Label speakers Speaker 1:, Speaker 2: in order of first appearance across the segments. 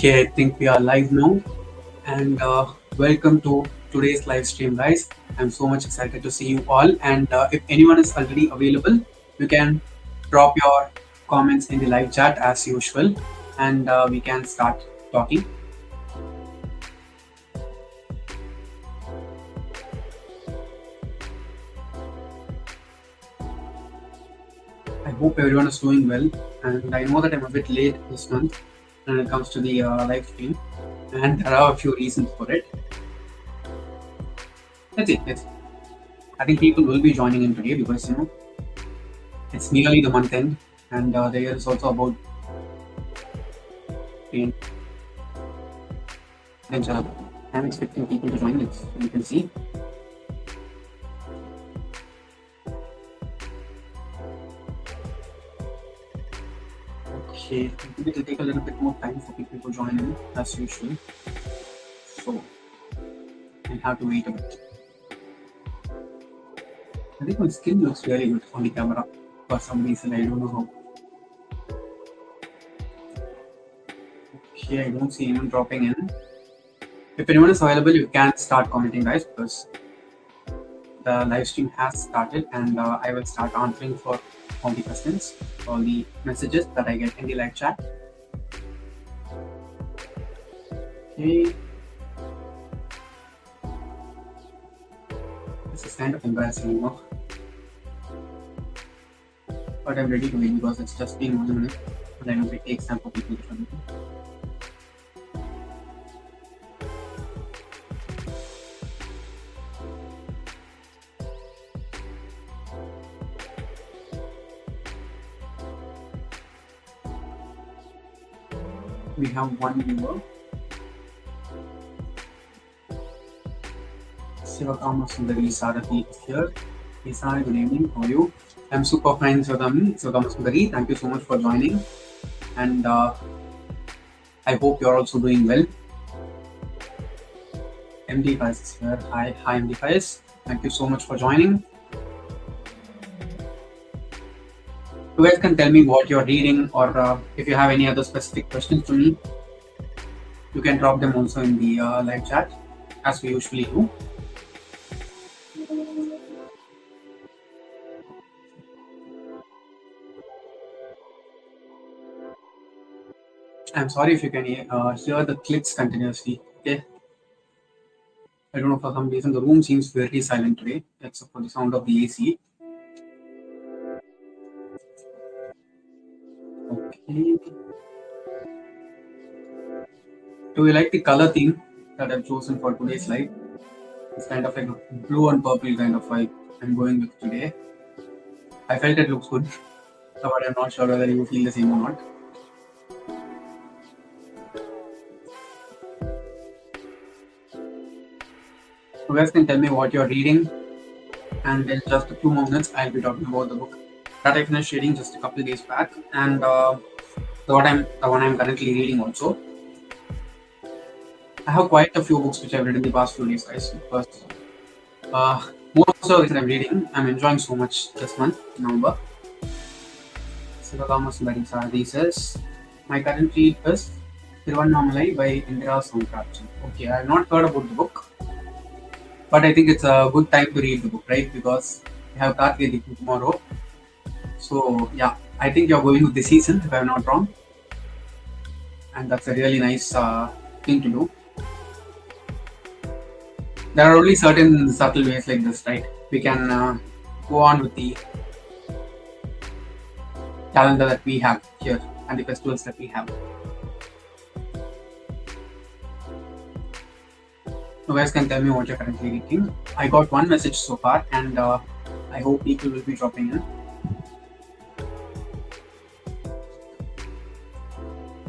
Speaker 1: Okay, I think we are live now, and welcome to today's live stream, guys. I'm so much excited to see you all. And if anyone is already available, you can drop your comments in the live chat as usual, and we can start talking. I hope everyone is doing well, and I know that I'm a bit late this month when it comes to the live stream, and there are a few reasons for it. Let's see. I think people will be joining in today because it's nearly the month end, and the year is also about to end. And I'm expecting people to join. You can see. Okay, I think it will take a little bit more time for people to join in as usual. So I'll have to wait a bit. I think my skin looks really good on the camera for some reason. I don't know how. Okay, I don't see anyone dropping in. If anyone is available, you can start commenting, guys, because the live stream has started, and I will start answering for all the questions, all the messages that I get in the live chat. Okay. This is kind of embarrassing, but I'm ready to wait because it's just been 1 minute, and I know it takes time for people to come in. We have one viewer. Sivakama Sundari Sarathi is here. Yes, hi, good evening. How are you? I'm super fine, Sivakama Sundari. Thank you so much for joining. And I hope you're also doing well. MD Faiz is here. Hi, MD Faiz. Thank you so much for joining. You guys can tell me what you're reading, or if you have any other specific questions to me, you can drop them also in the live chat, as we usually do. I'm sorry if you can hear the clicks continuously. Okay. I don't know, for some reason the room seems very silent today, except for the sound of the AC. Okay. Do you like the color theme that I've chosen for today's live? It's kind of like a blue and purple kind of vibe I'm going with today. I felt it looks good, but I'm not sure whether you feel the same or not. You guys can tell me what you're reading, and in just a few moments I'll be talking about the book that I finished reading just a couple of days back, and the one I'm currently reading also. I have quite a few books which I've read in the past few days, guys, because most of it I'm reading, I'm enjoying so much this month, November. Sivakama Sundari Sarathi says, my current read is Tiruvannamalai by Indira Soundratjan. Okay, I have not heard about the book, but I think it's a good time to read the book, right? Because we have Karthike Deepam tomorrow. So yeah, I think you're going with the season, if I'm not wrong. And that's a really nice thing to do. There are only certain subtle ways like this, right? We can go on with the calendar that we have here and the festivals that we have. You guys can tell me what you're currently reading. I got one message so far, and I hope people will be dropping in.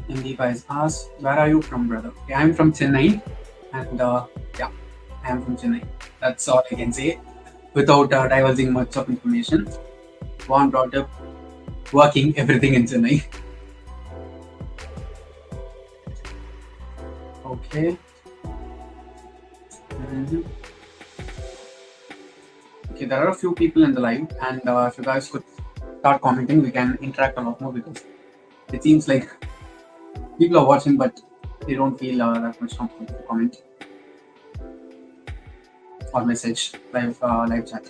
Speaker 1: MD guys asked, where are you from, brother? Okay, I'm from Chennai, and yeah, I am from Chennai. That's all I can say without divulging much of information. Born, brought up, working, everything in Chennai. Okay. Okay, there are a few people in the live, and if you guys could start commenting, we can interact a lot more, because it seems like people are watching, but you don't feel that much comfortable to comment or message live chat.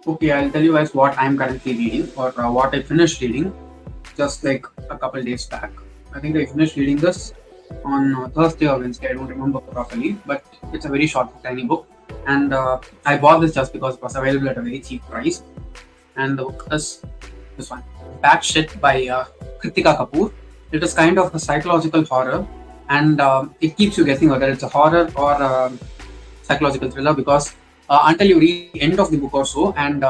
Speaker 1: Okay, I'll tell you guys what I'm currently reading or what I finished reading just like a couple days back. I think I finished reading this on Thursday or Wednesday. I don't remember properly, but it's a very short, tiny book. And I bought this just because it was available at a very cheap price. And the book is this one, Bad Shit by Kritika Kapoor. It is kind of a psychological horror, and it keeps you guessing whether it's a horror or a psychological thriller because until you read the end of the book or so, and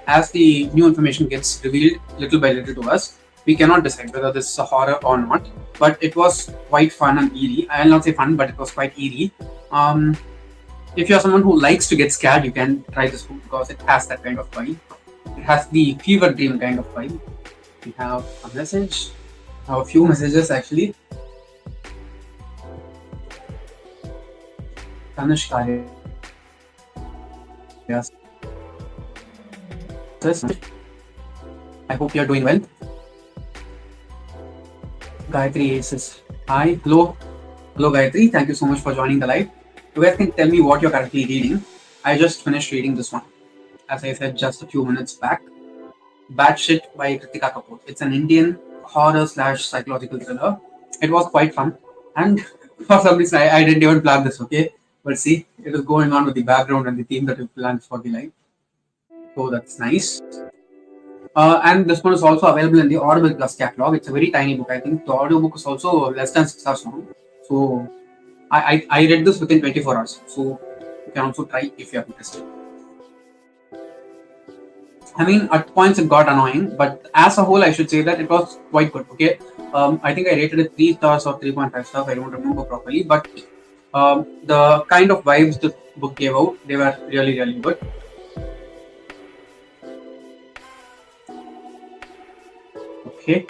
Speaker 1: as the new information gets revealed little by little to us, we cannot decide whether this is a horror or not. But it was quite fun and eerie. I will not say fun, but it was quite eerie. If you're someone who likes to get scared, you can try this book because it has that kind of vibe. It has the fever dream kind of vibe. We have a message, a few messages actually. Tanush Karya. Yes. I hope you're doing well. Gayatri says, hi, hello Gayatri, thank you so much for joining the live. You guys can tell me what you're currently reading. I just finished reading this one, as I said just a few minutes back. Bad Shit by Kritika Kapoor. It's an Indian horror / psychological thriller. It was quite fun, and for some reason I didn't even plan this, okay? But see, it is going on with the background and the theme that we planned for the live. So that's nice. And this one is also available in the Audible Plus catalog. It's a very tiny book. I think the audiobook is also less than 6 hours long. So I read this within 24 hours. So you can also try if you are interested. I mean, at points it got annoying, but as a whole, I should say that it was quite good. Okay, I think I rated it 3 stars or 3.5 stars. I don't remember properly, but the kind of vibes the book gave out, they were really, really good. Okay,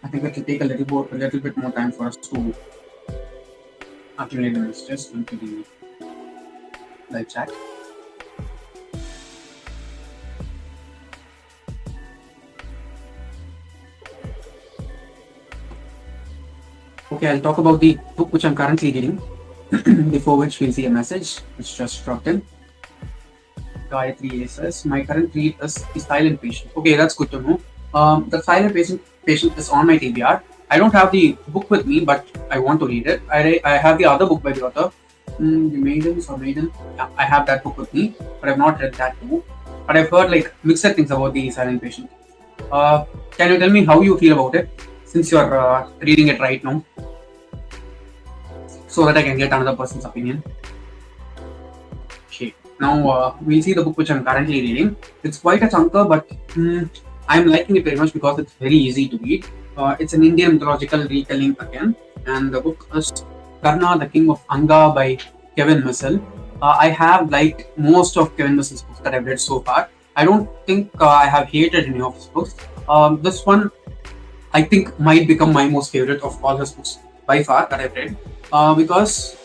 Speaker 1: I think it will take a little bit more time for us to accumulate the messages into the live chat. Okay, I'll talk about the book which I'm currently reading, before which we'll see a message which just dropped in. Gayatri says, my current read is The Silent Patient. Okay, that's good to know. The Silent Patient is on my TBR. I don't have the book with me, but I want to read it. I have the other book by the author, The Maidens or Maiden. Yeah, I have that book with me, but I've not read that too. But I've heard like mixed things about The Silent Patient. Can you tell me how you feel about it, since you're reading it right now, so that I can get another person's opinion? Okay, now we'll see the book which I'm currently reading. It's quite a chunker, but I'm liking it very much because it's very easy to read. It's an Indian mythological retelling again, and the book is Karna, the King of Anga by Kevin Missel. I have liked most of Kevin Missel's books that I've read so far. I don't think I have hated any of his books. This one, I think, might become my most favorite of all his books by far that I've read, because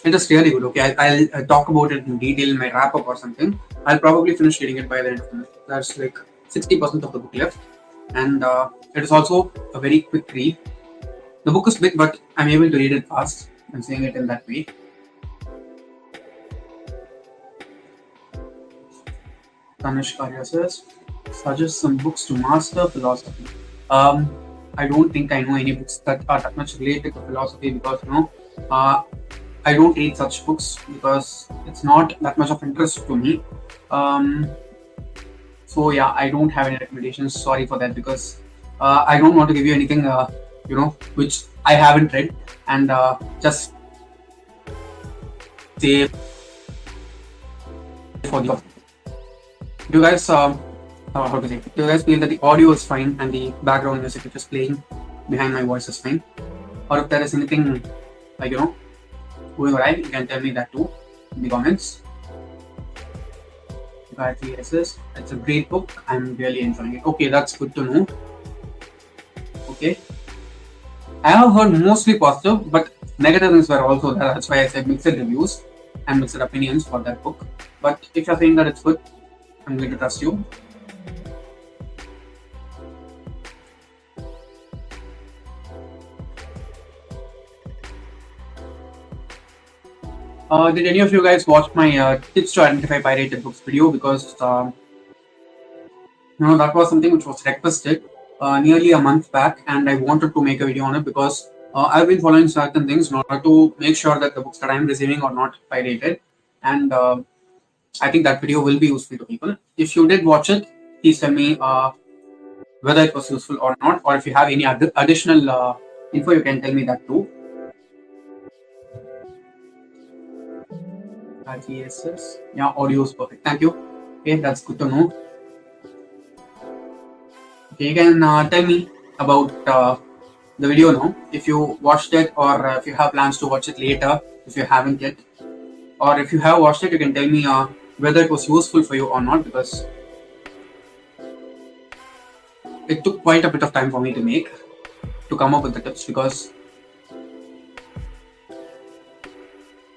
Speaker 1: it is really good. Okay, I'll talk about it in detail in my wrap up or something. I'll probably finish reading it by the end of the month. There's like 60% of the book left, and it is also a very quick read. The book is big, but I'm able to read it fast. I'm saying it in that way. Tanush Karya says, suggest some books to master philosophy. I don't think I know any books that are that much related to philosophy, because I don't read such books because it's not that much of interest to me. So yeah, I don't have any recommendations. Sorry for that, because I don't want to give you anything which I haven't read, and just say for the. Do you guys how to say? Do you guys feel that the audio is fine and the background music which is playing behind my voice is fine? Or if there is anything like going right, you can tell me that too in the comments. Gayatri says, it's a great book. I'm really enjoying it. Okay, that's good to know. Okay, I have heard mostly positive, but negative things were also there. That's why I said mixed reviews and mixed opinions for that book. But if you're saying that it's good, I'm going to trust you. Did any of you guys watch my tips to identify pirated books video? Because that was something which was requested nearly a month back, and I wanted to make a video on it because I've been following certain things in order to make sure that the books that I'm receiving are not pirated, and I think that video will be useful to people. If you did watch it, please tell me whether it was useful or not, or if you have any other additional info, you can tell me that too. RGSS. Yeah, audio is perfect. Thank you. Okay, that's good to know. Okay, you can tell me about the video now, if you watched it, or if you have plans to watch it later, if you haven't yet, or if you have watched it, you can tell me whether it was useful for you or not, because it took quite a bit of time for me to come up with the tips, because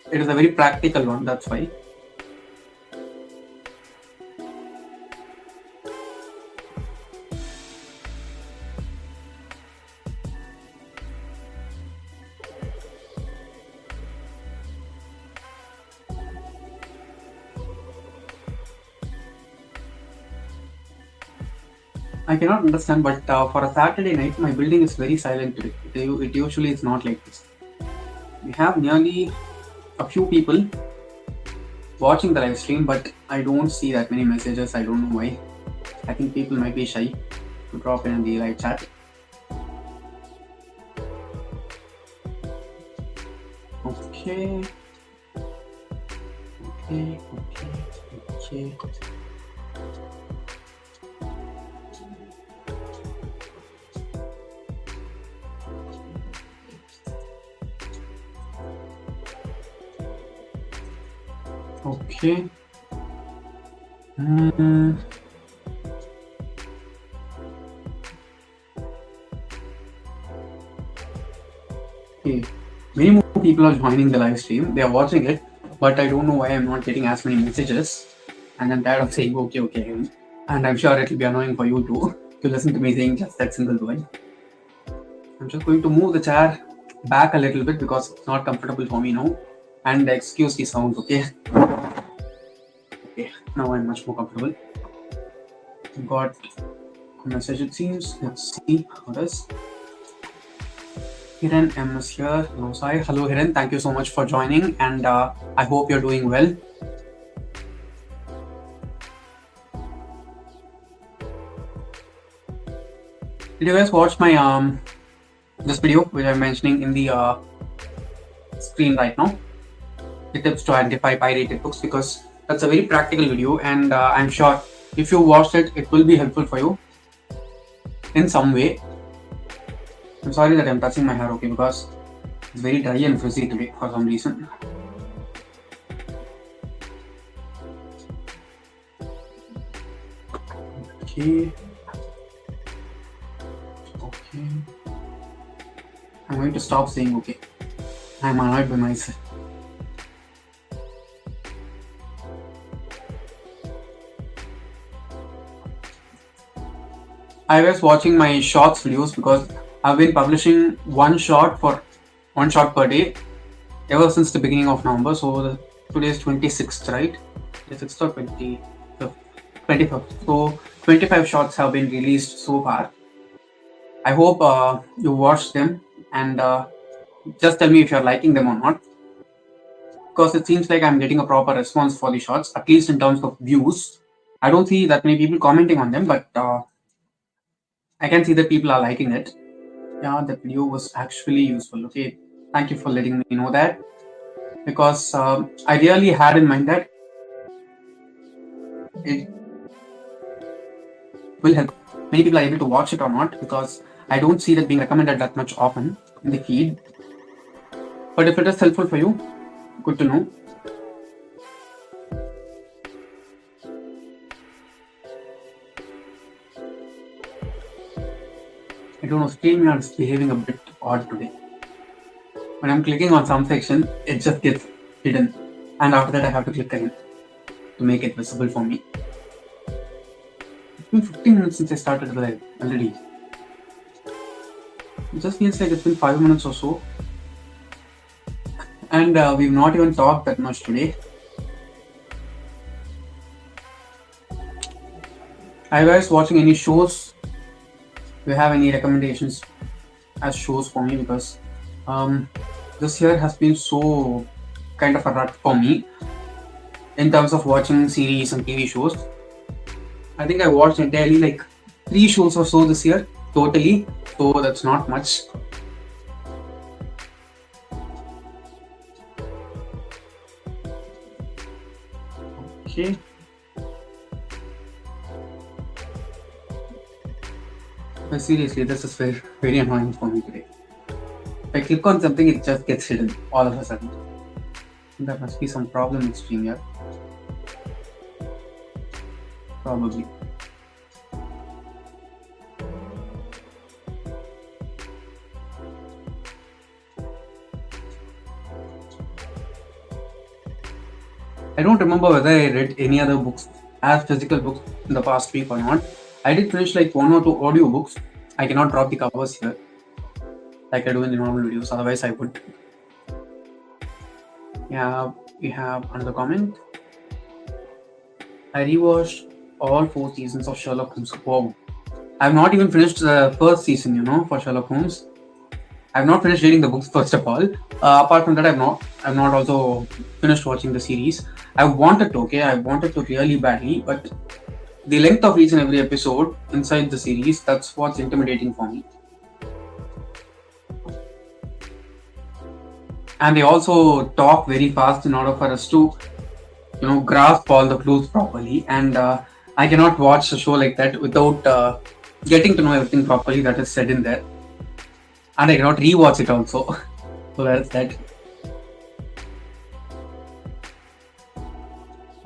Speaker 1: it is a very practical one, that's why. I cannot understand, but for a Saturday night, my building is very silent today. It usually is not like this. We have nearly a few people watching the live stream, but I don't see that many messages. I don't know why. I think people might be shy to drop in the live chat. Okay. Okay. Okay. Many more people are joining the live stream. They are watching it, but I don't know why I'm not getting as many messages. And I'm tired of saying okay. And I'm sure it will be annoying for you too to listen to me saying just that single word. I'm just going to move the chair back a little bit because it's not comfortable for me now. And excuse the sound, okay? Okay, now I'm much more comfortable. Got a message, it seems. Let's see how it is. Hiran M is here. No, sorry. Hello, Hiran. Thank you so much for joining, and I hope you're doing well. Did you guys watch my this video which I'm mentioning in the screen right now? The tips to identify pirated books, because that's a very practical video, and I'm sure if you watched it, it will be helpful for you in some way. I'm sorry that I'm touching my hair, okay, because it's very dry and frizzy today for some reason. Okay. I'm going to stop saying okay. I'm annoyed by myself. I was watching my shorts videos because I've been publishing one short per day ever since the beginning of November. So today is 26th, right? 26th or 25th? 25th. So 25 shorts have been released so far. I hope you watched them, and just tell me if you're liking them or not, because it seems like I'm getting a proper response for the shorts, at least in terms of views. I don't see that many people commenting on them, but I can see that people are liking it. Yeah, the video was actually useful. Okay, thank you for letting me know that, because I really had in mind that it will help. Many people are able to watch it or not, because I don't see that being recommended that much often in the feed. But if it is helpful for you, good to know. I don't know, StreamYard is behaving a bit odd today. When I'm clicking on some section, it just gets hidden, and after that I have to click again to make it visible for me. It's been 15 minutes since I started the live already. It just feels like it's been 5 minutes or so. And we've not even talked that much today. Are you guys watching any shows? Do you have any recommendations as shows for me? Because um, this year has been so kind of a rut for me in terms of watching series and TV shows. I think I watched entirely like 3 shows or so this year totally, so that's not much. Okay. But seriously, this is very, very annoying for me today. If I click on something, it just gets hidden all of a sudden. There must be some problem in stream here. Probably. I don't remember whether I read any other books as physical books in the past week or not. I did finish like 1 or 2 audio books. I cannot drop the covers here like I do in the normal videos, otherwise I would. Yeah, we have another comment. I rewatched all 4 seasons of Sherlock Holmes. Wow. I've not even finished the first season, for Sherlock Holmes. I've not finished reading the books first of all. Apart from that, I've not also finished watching the series. I wanted to really badly, but the length of each and every episode inside the series, that's what's intimidating for me. And they also talk very fast in order for us to, grasp all the clues properly. And I cannot watch a show like that without getting to know everything properly that is said in there. And I cannot rewatch it also. So that's that.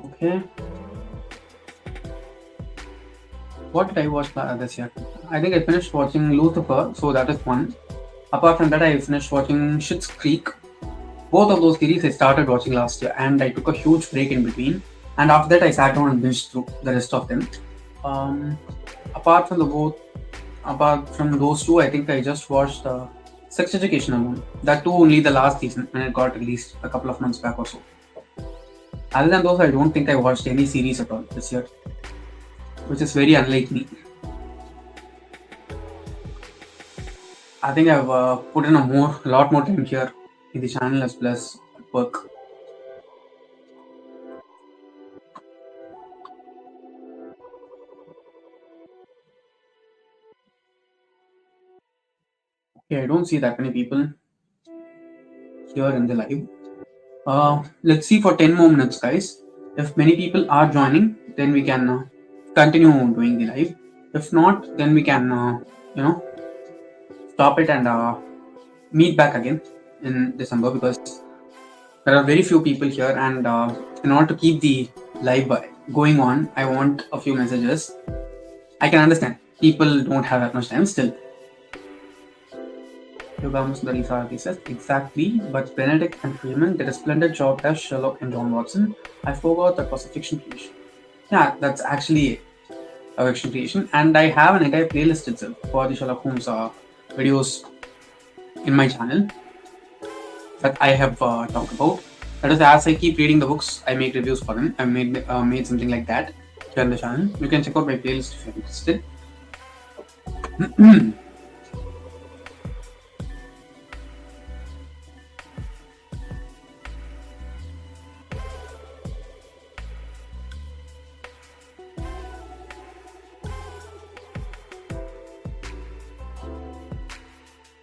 Speaker 1: Okay. What did I watch this year? I think I finished watching Lucifer, so that is one. Apart from that, I finished watching Schitt's Creek. Both of those series I started watching last year, and I took a huge break in between. And after that, I sat down and binged through the rest of them. Apart from those two, I think I just watched Sex Education alone. That too only the last season, when it got released a couple of months back or so. Other than those, I don't think I watched any series at all this year, which is very unlike me. I think I've put in a lot more time here in the channel as well as at work. Okay, I don't see that many people here in the live. Let's see for 10 more minutes, guys. If many people are joining, then we can continue doing the live. If not, then we can, stop it and meet back again in December, because there are very few people here, and in order to keep the live going on, I want a few messages. I can understand people don't have that much time still. He says, exactly, but Benedict and Freeman did a splendid job as Sherlock and John Watson. I forgot that was a fiction creation. Yeah, that's actually a fiction creation, and I have an entire playlist itself for the Sherlock Holmes videos in my channel that I have talked about. That is, as I keep reading the books, I make reviews for them. I made something like that here on the channel. You can check out my playlist if you're interested.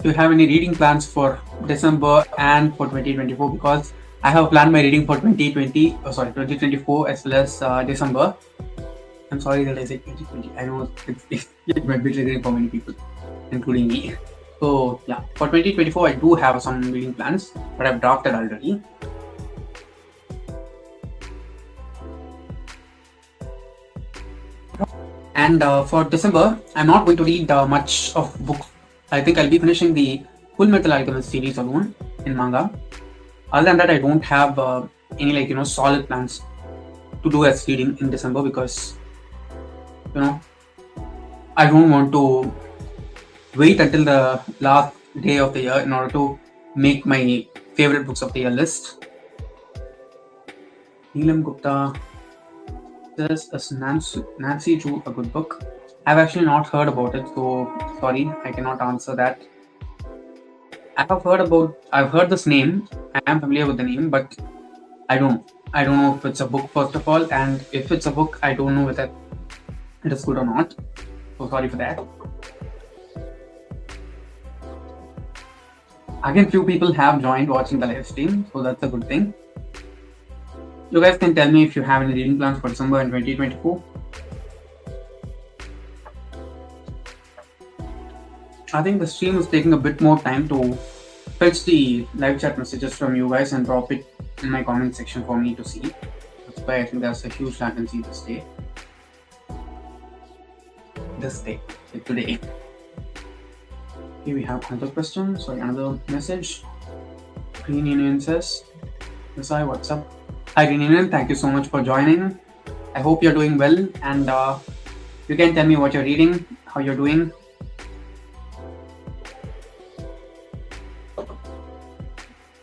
Speaker 1: Do you have any reading plans for December and for 2024? Because I have planned my reading for 2024 as well as December. I'm sorry that I said 2020. I know it might be triggering for many people, including me. So yeah, for 2024 I do have some reading plans, but I've drafted already. And for December, I'm not going to read much of books. I think I'll be finishing the Full Metal Alchemist series alone in manga. Other than that, I don't have any solid plans to do as reading in December, because I don't want to wait until the last day of the year in order to make my favorite books of the year list. Neelam Gupta says, "Is Nancy Drew a good book?" I've actually not heard about it, so sorry, I cannot answer that. I've heard this name. I am familiar with the name, but I don't know if it's a book first of all, and if it's a book, I don't know whether it is good or not. So sorry for that. Again, few people have joined watching the live stream, so that's a good thing. You guys can tell me if you have any reading plans for December in 2024. I think the stream is taking a bit more time to fetch the live chat messages from you guys and drop it in my comment section for me to see. That's why I think there's a huge latency this day. Today. Okay, we have another question. Sorry, another message. Green Union says, "Hi, what's up?" Hi, Green Union. Thank you so much for joining. I hope you're doing well, and you can tell me what you're reading, how you're doing.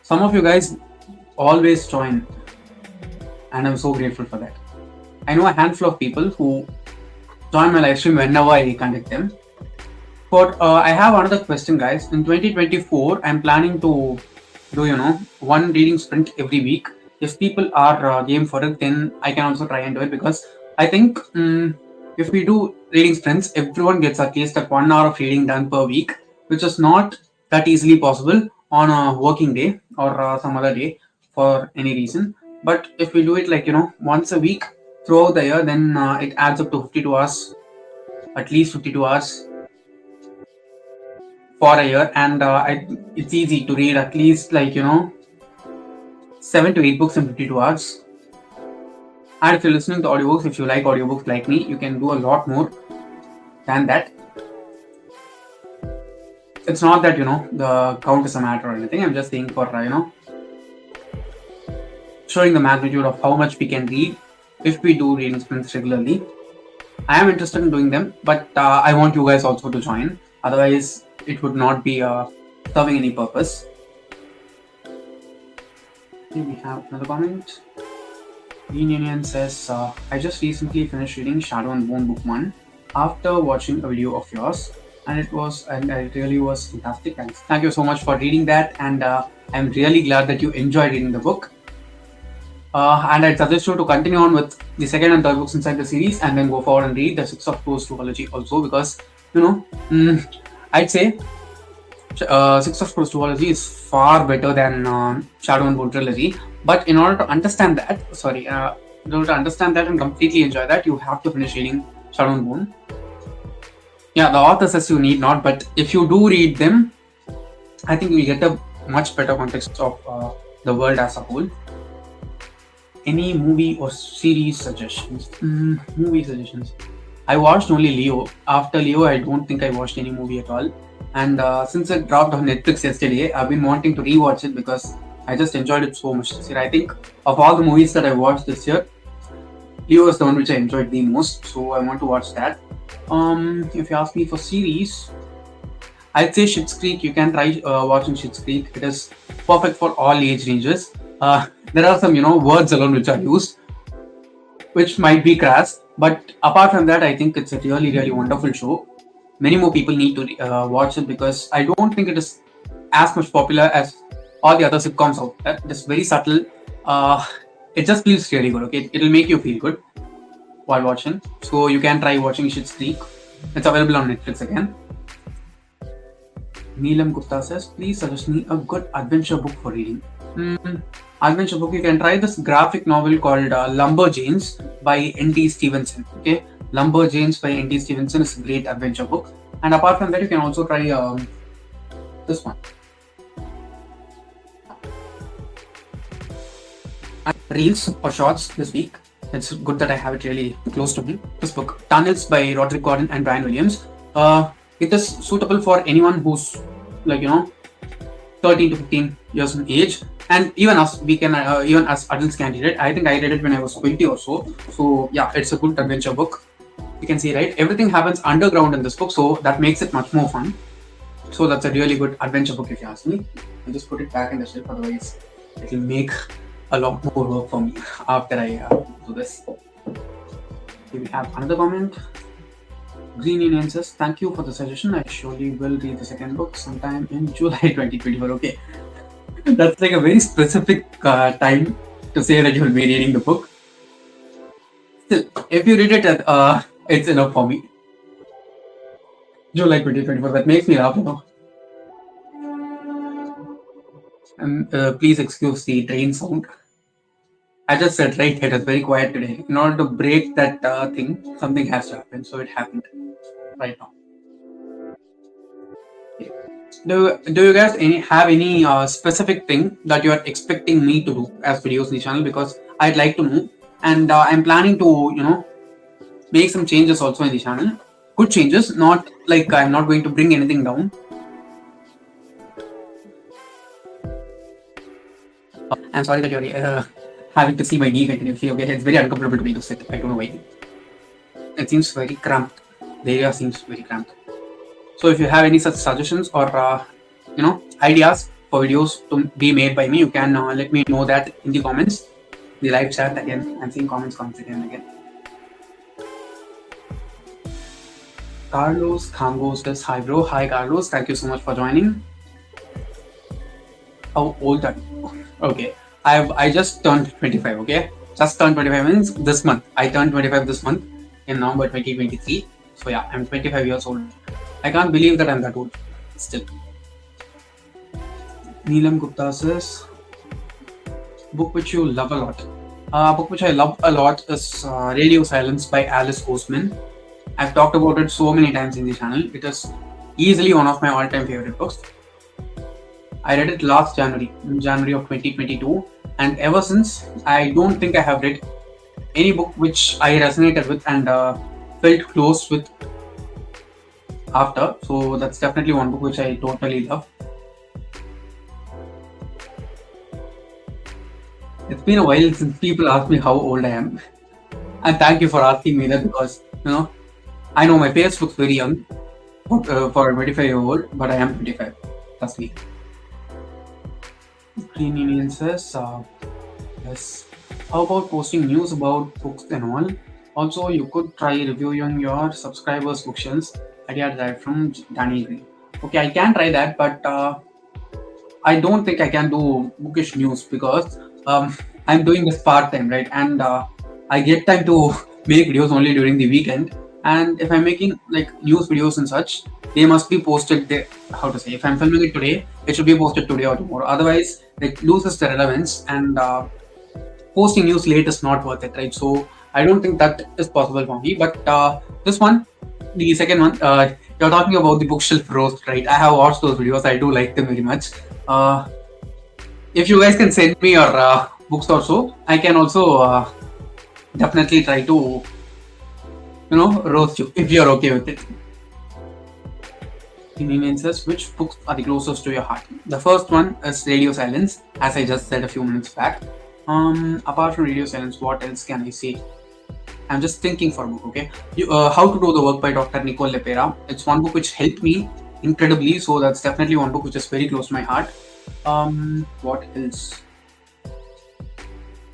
Speaker 1: Some of you guys always join, and I'm so grateful for that. I know a handful of people who join my live stream whenever I conduct them. But I have another question, guys. In 2024, I'm planning to do one reading sprint every week. If people are game for it, then I can also try and do it, because I think if we do reading sprints, everyone gets at least 1 hour of reading done per week, which is not that easily possible on a working day or some other day for any reason. But if we do it once a week throughout the year, then it adds up to 52 hours, at least 52 hours for a year, and it's easy to read at least 7 to 8 books in 52 hours. And if you're listening to audiobooks, if you like audiobooks like me, you can do a lot more than that. It's not that the count is a matter or anything. I'm just saying for showing the magnitude of how much we can read if we do reading sprints regularly. I am interested in doing them, but I want you guys also to join. Otherwise, it would not be serving any purpose. Okay, we have another comment. Green Union says, "I just recently finished reading Shadow and Bone Book 1 after watching a video of yours, and it really was fantastic. Thank you so much for reading that, and I'm really glad that you enjoyed reading the book. And I'd suggest you to continue on with the second and third books inside the series, and then go forward and read the Six of Crows duology also, because I'd say Six of Crows duology is far better than Shadow and Bone trilogy. But in order to understand that, and completely enjoy that, you have to finish reading Shadow and Bone. Yeah, the author says you need not, but if you do read them, I think you'll get a much better context of the world as a whole. Any movie or series suggestions? Movie suggestions. I watched only Leo. After Leo, I don't think I watched any movie at all. And since it dropped on Netflix yesterday, I've been wanting to rewatch it because I just enjoyed it so much this year. I think of all the movies that I watched this year, Leo is the one which I enjoyed the most. So I want to watch that. If you ask me for series, I'd say Schitt's Creek. You can try watching Schitt's Creek. It is perfect for all age ranges. There are some, words alone which are used, which might be crass. But apart from that, I think it's a really, really wonderful show. Many more people need to watch it, because I don't think it is as much popular as all the other sitcoms out there. It is very subtle. It just feels really good. Okay, it'll make you feel good while watching. So you can try watching Schitt's Creek. It's available on Netflix again. Neelam Gupta says, "Please suggest me a good adventure book for reading." Adventure book, you can try this graphic novel called Lumberjanes by N.D. Stevenson. Okay, Lumberjanes by N.D. Stevenson is a great adventure book. And apart from that, you can also try this one. Reels or shorts this week. It's good that I have it really close to me. This book, Tunnels by Roderick Gordon and Brian Williams. It is suitable for anyone who's 13 to 15 years in age, and even us, even as adults can read it. I think I read it when I was 20 or so. So yeah, it's a good adventure book. You can see, right? Everything happens underground in this book, so that makes it much more fun. So that's a really good adventure book if you ask me. I'll just put it back in the shelf, otherwise it will make a lot more work for me after I do this. Okay, we have another comment. Green Indian says, thank you for the suggestion. I surely will read the second book sometime in July 2024. Okay, that's like a very specific time to say that you will be reading the book. Still, if you read it, it's enough for me. July 2024. That makes me laugh, you know. And please excuse the train sound. I just said right, it was very quiet today. In order to break that thing, something has to happen. So it happened right now. Okay. Do you guys have any specific thing that you are expecting me to do as videos in the channel? Because I'd like to know, and I'm planning to make some changes also in the channel. Good changes, not like I'm not going to bring anything down. I'm sorry that you're having to see my knee continuously. Okay, it's very uncomfortable to me to sit. I don't know why. It seems very cramped. The area seems very cramped. So if you have any such suggestions or ideas for videos to be made by me, you can let me know that in the comments, the live chat again. I'm seeing comments again and again. Carlos Kangos says, hi bro. Hi Carlos, thank you so much for joining. How old are you? Okay, I just turned 25. Okay, just turned 25 means this month. I turned 25 this month in November 2023. So yeah, I'm 25 years old. I can't believe that I'm that old still. Neelam Gupta says, book which you love a lot. Book which I love a lot is Radio Silence by Alice Oseman. I've talked about it so many times in the channel. It is easily one of my all-time favorite books. I read it last January, in January of 2022, and ever since, I don't think I have read any book which I resonated with and felt close with after. So that's definitely one book which I totally love. It's been a while since people ask me how old I am, and thank you for asking me that, because I know my face looks very young for a 25-year-old, but I am 25. Trust me. Green Indian says, yes. How about posting news about books and all? Also, you could try reviewing your subscribers' bookshelves. Idea derived from Daniel Green. Okay, I can try that, but I don't think I can do bookish news because I'm doing this part-time, right? And I get time to make videos only during the weekend. And if I'm making like news videos and such, they must be posted there. How to say? If I'm filming it today, it should be posted today or tomorrow. Otherwise, it loses the relevance, and posting news late is not worth it, right? So I don't think that is possible for me. But this one, the second one, you're talking about the bookshelf roast, right? I have watched those videos. I do like them very much. If you guys can send me your books or so, I can also definitely try to roast you if you're okay with it. Indian says, which books are the closest to your heart? The first one is Radio Silence, as I just said a few minutes back. Apart from Radio Silence, what else can I say? I'm just thinking for a book, okay? How to Do the Work by Dr. Nicole Lepera. It's one book which helped me incredibly, so that's definitely one book which is very close to my heart. What else?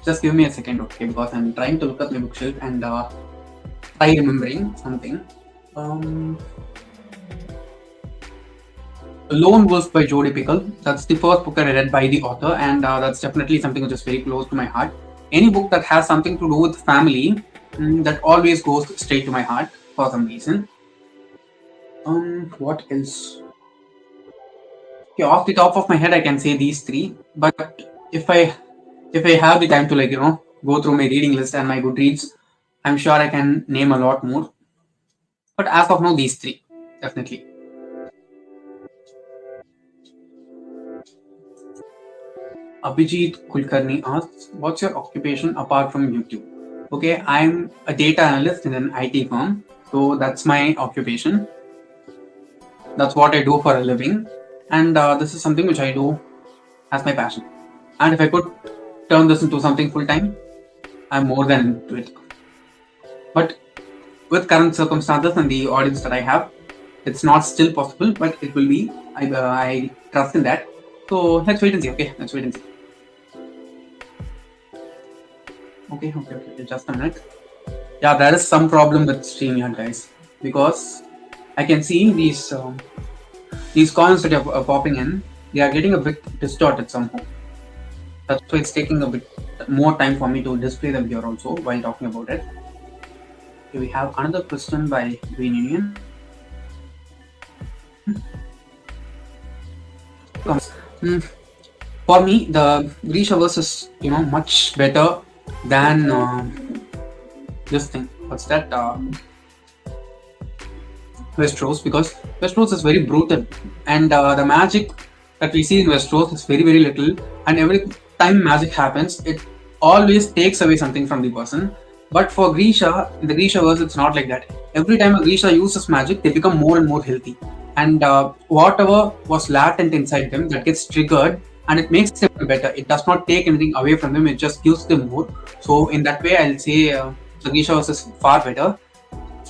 Speaker 1: Just give me a second, okay? Because I'm trying to look at my bookshelf and try remembering something. Lone Wolf by Jodi Pickle. That's the first book I read by the author, and that's definitely something which is very close to my heart. Any book that has something to do with family, that always goes straight to my heart for some reason. What else? Okay, off the top of my head, I can say these three. But if I have the time to go through my reading list and my Goodreads, I'm sure I can name a lot more. But as of now, these three definitely. Abhijit Kulkarni asks, what's your occupation apart from YouTube? Okay, I'm a data analyst in an IT firm. So that's my occupation. That's what I do for a living. And this is something which I do as my passion. And if I could turn this into something full-time, I'm more than into it. But with current circumstances and the audience that I have, It's not still possible, but it will be. I trust in that. So let's wait and see. Okay, let's wait and see. Okay. Just a minute. Yeah, there is some problem with StreamYard, guys, because I can see these comments that are popping in. They are getting a bit distorted somehow. That's why it's taking a bit more time for me to display them here also while talking about it. Okay, we have another question by Green Union. For me, the Grisha verse is much better than this thing. What's that? Westeros, because Westeros is very brutal, and the magic that we see in Westeros is very little, and every time magic happens, it always takes away something from the person. But for Grisha, in the Grisha verse, it's not like that. Every time a Grisha uses magic, they become more and more healthy, and whatever was latent inside them that gets triggered, and it makes them better. It does not take anything away from them; it just gives them more. So in that way, I'll say the Grisha verse is far better.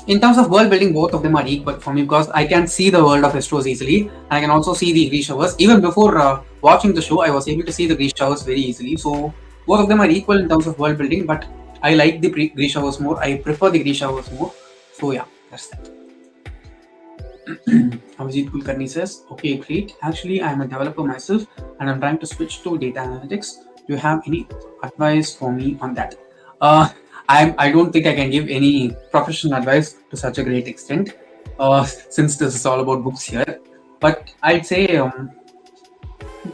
Speaker 1: In terms of world building, both of them are equal for me, because I can see the world of Westeros easily, and I can also see the Grishaverse. Even before watching the show, I was able to see the Grishaverse very easily. So both of them are equal in terms of world building, but I like the Grishaverse more. I prefer the Grishaverse more. So yeah, that's that. Abhijit Kulkarni says, okay, great. Actually, I'm a developer myself, and I'm trying to switch to data analytics. Do you have any advice for me on that? I don't think I can give any professional advice to such a great extent, since this is all about books here. But I'd say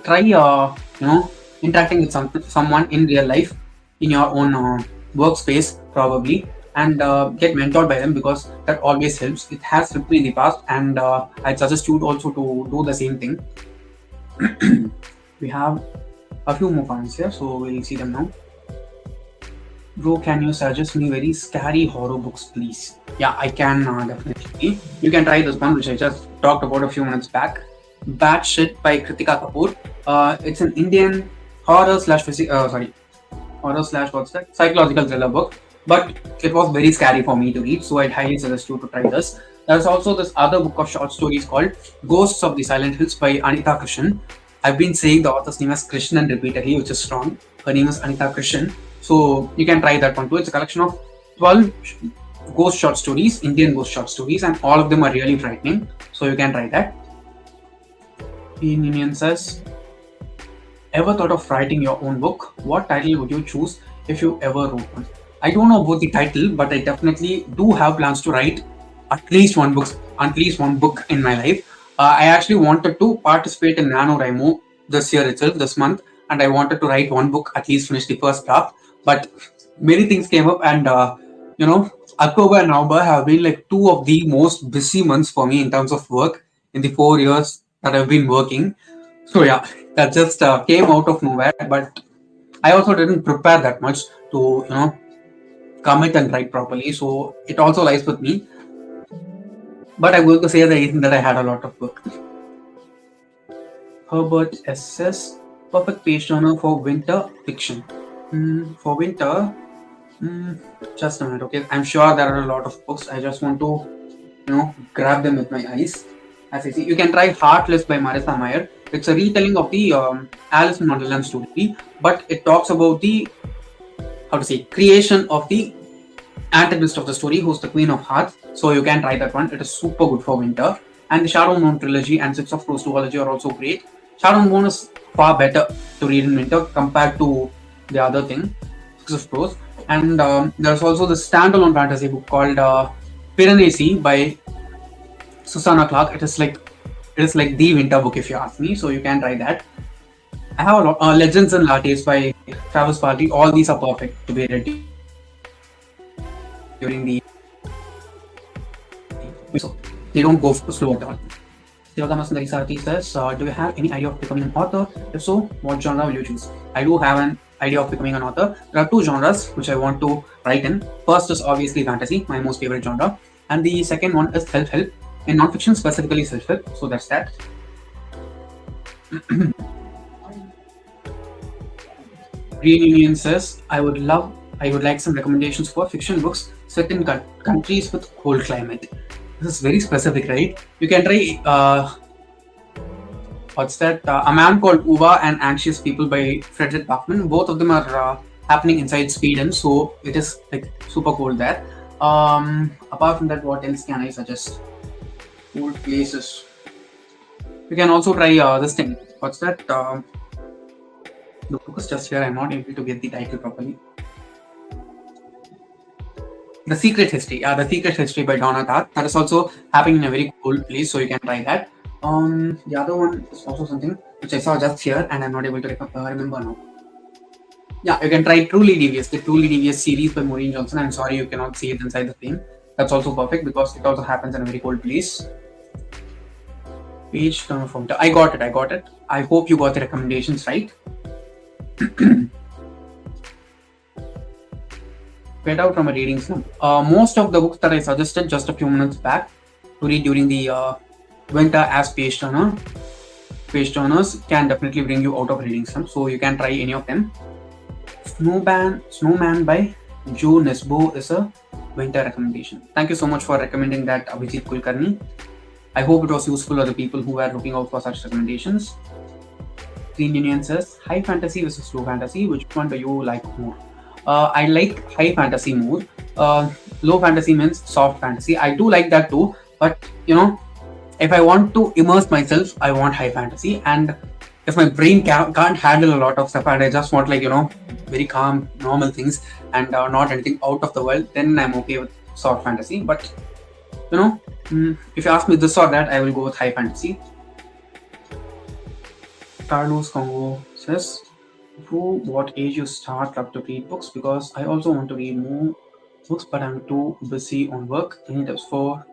Speaker 1: try interacting with someone in real life, in your own workspace probably, and get mentored by them, because that always helps. It has helped me in the past, and I'd suggest you also to do the same thing. We have a few more comments here, so we'll see them now. Bro, can you suggest me very scary horror books, please? Yeah, I can definitely. You can try this one, which I just talked about a few minutes back. Bad Shit by Kritika Kapoor. It's an Indian horror slash what's that? Psychological thriller book. But it was very scary for me to read, so I'd highly suggest you to try this. There's also this other book of short stories called Ghosts of the Silent Hills by Anita Krishan. I've been saying the author's name as Krishnan repeatedly, which is wrong. Her name is Anita Krishan. So you can try that one too. It's a collection of 12 ghost short stories, Indian ghost short stories, and all of them are really frightening. So you can try that. Indian says, ever thought of writing your own book? What title would you choose if you ever wrote one? I don't know about the title, but I definitely do have plans to write at least one book in my life. I actually wanted to participate in NaNoWriMo this year itself, this month, and I wanted to write one book, at least finish the first draft. But many things came up, and October and November have been like two of the most busy months for me in terms of work in the 4 years that I've been working. So yeah, that just came out of nowhere. But I also didn't prepare that much to commit and write properly. So it also lies with me. But I'm going to say that I had a lot of work. Herbert SS, perfect page turner for winter fiction. For winter, just a minute, okay? I'm sure there are a lot of books. I just want to, grab them with my eyes. As I see, you can try Heartless by Marissa Meyer. It's a retelling of the Alice in Wonderland story, but it talks about the creation of the antagonist of the story, who's the Queen of Hearts. So you can try that one. It is super good for winter. And the Shadow Moon trilogy and Six of Crows duology are also great. Shadow Moon is far better to read in winter compared to the other thing, Six of Crows. And there's also the standalone fantasy book called Piranesi by Susanna Clark. It is like the winter book, if you ask me. So you can try that. I have a lot. Legends and Lattes by Travis Party. All these are perfect to be read during the, so they don't go slow at all. Sivagama Sarthi says, do you have any idea of becoming an author? If so, what genre will you choose? I do have an idea of becoming an author. There are two genres which I want to write in. First is obviously fantasy, my most favorite genre, and the second one is self-help, in non-fiction, specifically self-help. So that's that. Green Union says, I would like some recommendations for fiction books set in countries with cold climate. This is very specific, right? You can try what's that? A Man Called Uva and Anxious People by Frederick Backman. Both of them are happening inside Sweden, so it is like super cool there. Apart from that, what else can I suggest? Cool places. You can also try this thing. What's that? The book is just here. I'm not able to get the title properly. The Secret History. The Secret History by Donna Tartt. That is also happening in a very cool place, so you can try that. The other one is also something which I saw just here, and I'm not able to remember now. Yeah, you can try Truly Devious, the Truly Devious series by Maureen Johnson. I'm sorry you cannot see it inside the frame. That's also perfect because it also happens in a very cold place. Page turn from I got it. I hope you got the recommendations right. Get out from a reading slump. Most of the books that I suggested just a few minutes back to read during the winter as page turners can definitely bring you out of reading slump. So you can try any of them. Snowman by Joe Nesbo is a winter recommendation. Thank you so much for recommending that, Abhijit Kulkarni. I hope it was useful for the people who were looking out for such recommendations. Green Union says, high fantasy versus low fantasy, which one do you like more? I like high fantasy more. Low fantasy means soft fantasy. I do like that too, but if I want to immerse myself, I want high fantasy. And if my brain can't handle a lot of stuff and I just want very calm, normal things and not anything out of the world, then I'm okay with soft fantasy. But if you ask me this or that, I will go with high fantasy. Carlos Congo says, what age you start up to read books? Because I also want to read more books, but I'm too busy on work. Any tips for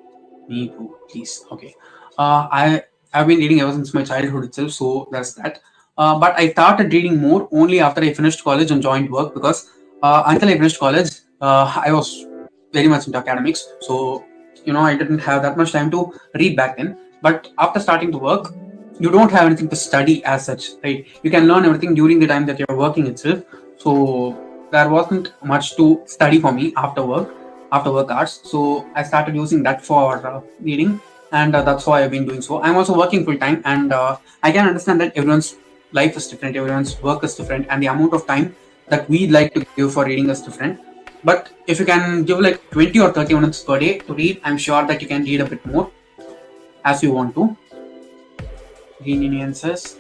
Speaker 1: me too, please? Okay. I've been reading ever since my childhood itself, so that's that. But I started reading more only after I finished college and joined work, because until I finished college, I was very much into academics. So, I didn't have that much time to read back then. But after starting to work, you don't have anything to study as such, right? You can learn everything during the time that you're working itself. So there wasn't much to study for me after work hours. So I started using that for reading, and that's why I've been doing so. I'm also working full time, and I can understand that everyone's life is different, everyone's work is different, and the amount of time that we'd like to give for reading is different. But if you can give 20 or 30 minutes per day to read, I'm sure that you can read a bit more as you want to. Green Union says,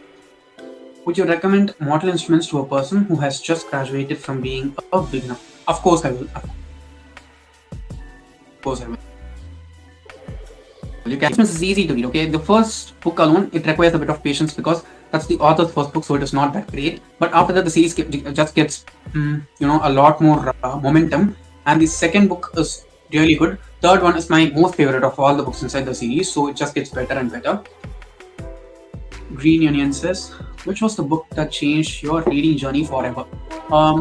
Speaker 1: would you recommend mortal instruments to a person who has just graduated from being a beginner? Of course I will. This is easy to read, okay? The first book alone, it requires a bit of patience because that's the author's first book, so it is not that great. But after that, the series just gets, a lot more momentum. And the second book is really good. Third one is my most favorite of all the books inside the series, so it just gets better and better. Green Union says, which was the book that changed your reading journey forever?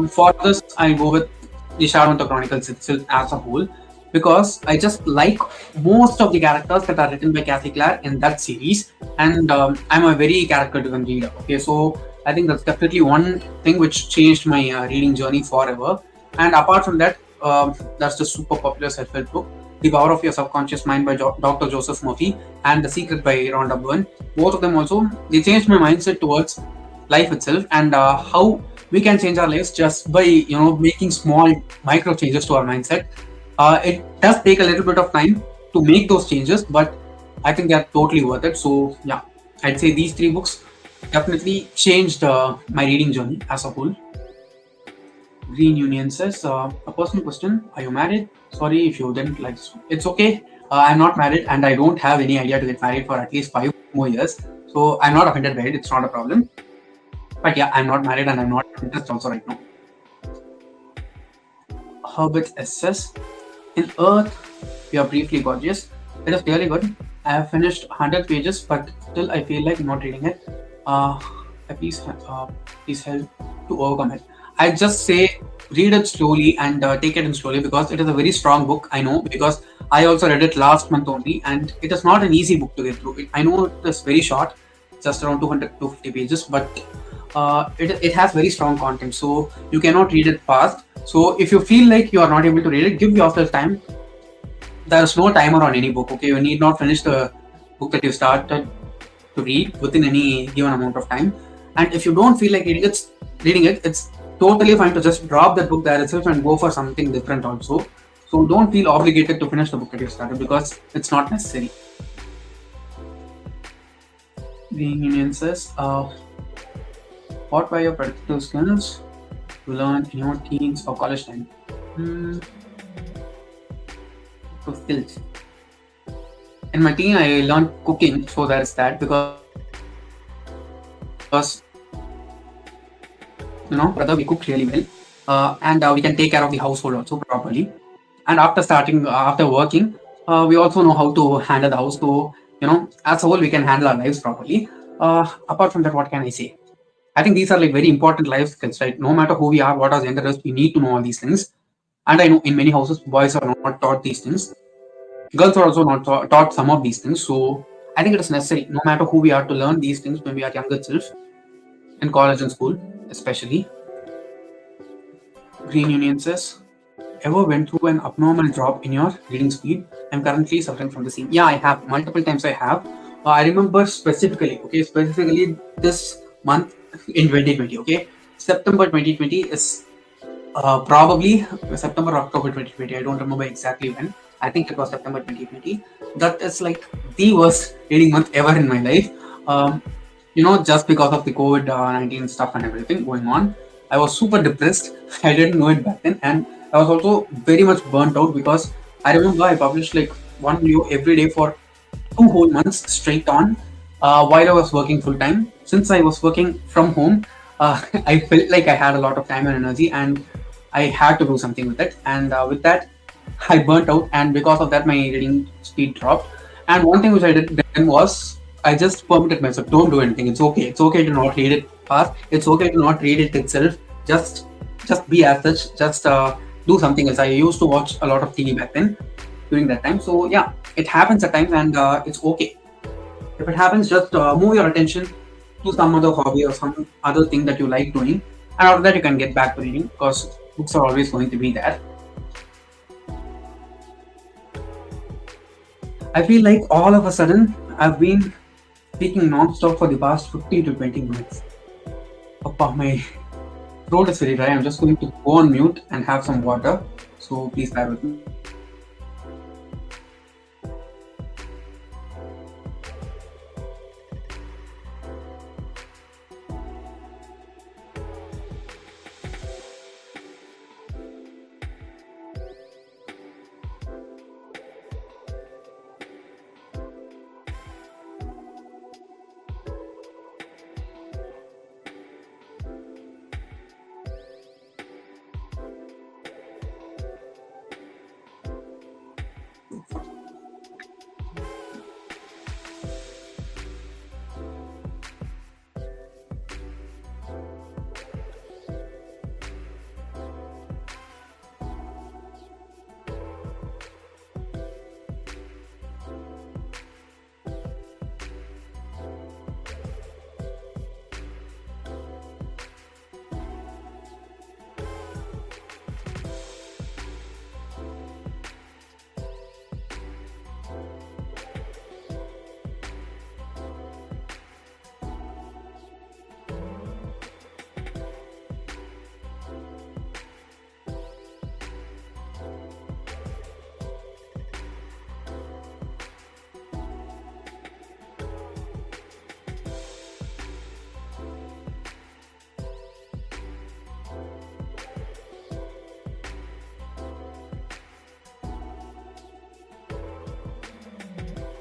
Speaker 1: For this, I go with the Shadowhunter Chronicles itself as a whole, because I just like most of the characters that are written by Kathy Clare in that series, and I'm a very character-driven reader. Okay, so I think that's definitely one thing which changed my reading journey forever. And apart from that, that's the super popular self-help book, The Power of Your Subconscious Mind by Dr. Joseph Murphy, and The Secret by Rhonda Byrne. Both of them also, they changed my mindset towards life itself, and how we can change our lives just by making small micro changes to our mindset. It does take a little bit of time to make those changes, but I think they're totally worth it. So yeah, I'd say these three books definitely changed my reading journey as a whole. Green Union says, a personal question, are you married? Sorry if you didn't like this one. It's okay. I'm not married, and I don't have any idea to get married for at least 5 more years. So I'm not offended by it. It's not a problem. But yeah, I'm not married and I'm not interested also right now. Herbert says, in Earth, we are briefly gorgeous. It is really good. I have finished 100 pages, but still I feel like not reading it. Please help to overcome it. I just say read it slowly and take it in slowly, because it is a very strong book. I know, because I also read it last month only, and it is not an easy book to get through. I know it is very short, just around 200 to 250 pages, but it has very strong content, so you cannot read it fast. So if you feel like you are not able to read it, give yourself time. there's no timer on any book. Okay, you need not finish the book that you started to read within any given amount of time. And if you don't feel like reading it, it's totally fine to just drop that book there itself and go for something different also. So don't feel obligated to finish the book that you started because it's not necessary. Being Union says, what were your practical skills to learn in your teens or college time? So skills. In my teen, I learned cooking, so there's that because brother, we cook really well, and we can take care of the household also properly. And after working, we also know how to handle the house. So as a whole, we can handle our lives properly. Apart from that, what can I say? I think these are like very important life skills, right? No matter who we are, what our gender is, we need to know all these things. And I know in many houses, boys are not taught these things. Girls are also not taught some of these things. So I think it is necessary, no matter who we are, to learn these things when we are younger self, in college and school, especially. Green Union says, ever went through an abnormal drop in your reading speed? I'm currently suffering from the same. Yeah, I have. Multiple times I have. I remember specifically this month in 2020, okay? September 2020 is probably September or October 2020. I don't remember exactly when. I think it was September 2020. That is like the worst reading month ever in my life. Just because of the COVID-19 stuff and everything going on. I was super depressed. I didn't know it back then. And I was also very much burnt out because I remember I published like one video every day for 2 whole months straight on while I was working full time. Since I was working from home, I felt like I had a lot of time and energy and I had to do something with it. And with that, I burnt out. And because of that, my reading speed dropped. And one thing which I did then was I just permitted myself, don't do anything. It's okay. It's okay to not read it fast. It's okay to not read it itself. Just be as such. Just do something else. I used to watch a lot of TV back then during that time. So yeah, it happens at times and it's okay. If it happens, just move your attention to some other hobby or some other thing that you like doing. And after that, you can get back to reading because books are always going to be there. I feel like all of a sudden, I've been speaking non-stop for the past 15 to 20 minutes. My throat is very dry. I'm just going to go on mute and have some water. So please bear with me.